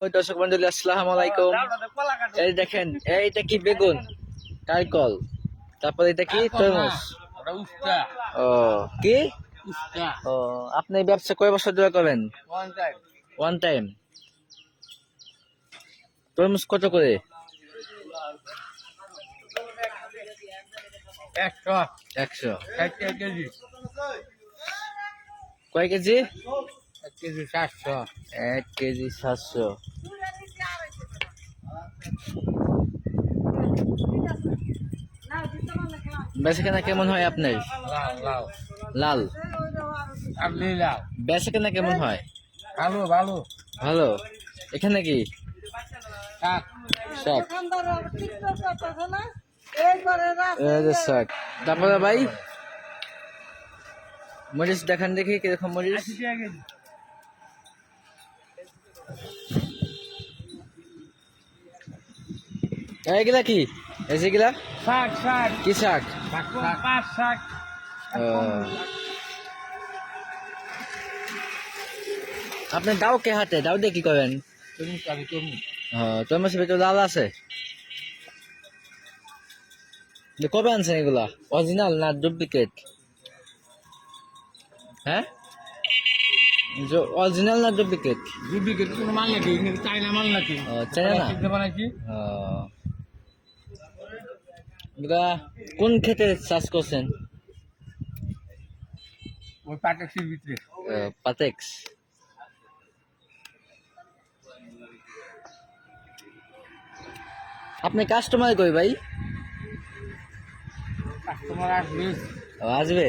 ওই দর্শক মন্ডলী আসসালামু আলাইকুম। এই দেখেন, এইটা কি বেগুন কারকল, তারপর এটা কি তরমুজ। ও কি ও আপনি ব্যবসা কয় বছর ধরে করেন? One time. তরমুজ কত করে? 100 কয় কেজি? 1 কেজি 700। 1 কেজি 700। বেচাকেনা কেমন হয় আপনার? লাল বেচাকেনা কেমন হয়? ভালো। ভালো। এখানে কি শাক? এই যে শাক। তারপরে ভাই মরিচ দেখান দেখি কিরকম মরিচ। এইগুলা কি? এই যেগুলা শাক কি শাক? পাট শাক। আপনি দাও কে হাতে দাও দিয়ে কি করেন? তরমুজের ভিতরে লাল আছে। কবে আনছেন এগুলা? অরিজিনাল না ডুপ্লিকেট? হ্যাঁ, অরিজিনাল না ডুপ্লিকেট? ডুপ্লিকেট কোনো মাল নাকি? চাইনা মাল নাকি? চাইনা না। বানাইছি। এগুলা কোন ক্ষেতে চাষ করছেন? ওই পাটেক্সের ভিতরে। পাটেক্স। আপনি কাস্টমার কই ভাই? কাস্টমার আসবে। আসবে।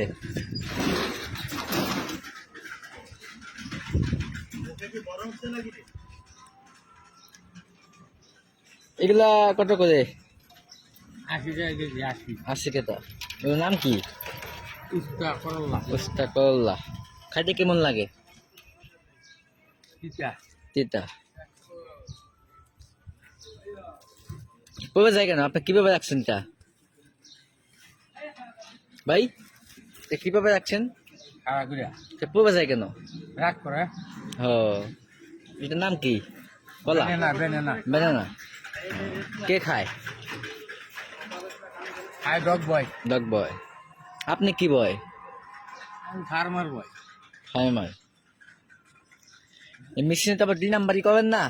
এগুলা কত করে? 80 টাকা কেজি। 80 টাকা। এগুলোর নাম কি? উস্তা করল্লা। উস্তা করলা। খাইতে কেমন লাগে? তিতা। কবে যায় কেন? আপনি কিভাবে রাখছেন এটা ভাই? কিভাবে রাখছেন? পূর্বে যায় কেন? রাগ করে। ও, এটার নাম কি? কলা? ব্যানানা। কে খায়? ডগ বয়। ডগ বয়। আপনি কি বয়? ফার্মার বয়। ফার্মার। এই মেশিনে তো আবার 2 নাম্বারই করবেন না?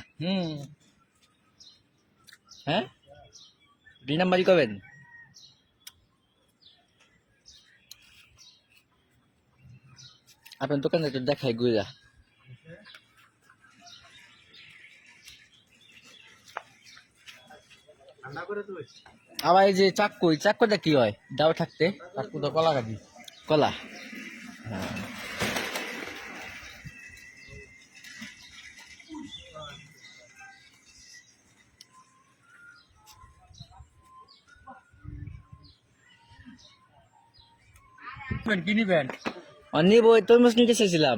হ্যাঁ, 2 নাম্বারই করবেন। আপনার দোকানে তো দেখাই গুইরা। আবার এই যে চাক্কুটা কি হয় দাও থাকতে? চাক্কু তো কলা কাটি। কলা। কি নিবেন? নিব, তরমুজ নিতে চাইছিলাম।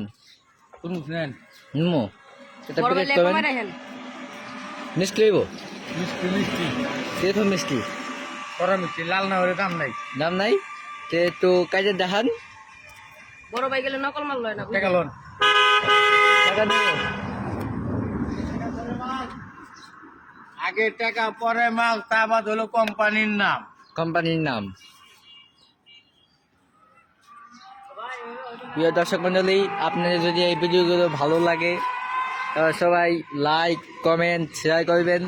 তরমুজ নেন। নিমো এটা প্যাকেট করবেন। মিষ্টি হইব? মিষ্টি কিরকম মিষ্টি? কড়া মিষ্টি। লাল না হলে দাম নাই। দাম নাই? তে একটু কাজে দেখান। বড় ভাই গেলে নকল মাল লয় না। টাকা লোন। টাকা দেব। আগে টাকা পরে মাল, তা বাদ হলো কোম্পানির নাম। কোম্পানির নাম। প্রিয় দর্শক মন্ডলী, আপনাদের যদি এই ভিডিওগুলো ভালো লাগে তাহলে সবাই লাইক, কমেন্ট, শেয়ার করবেন।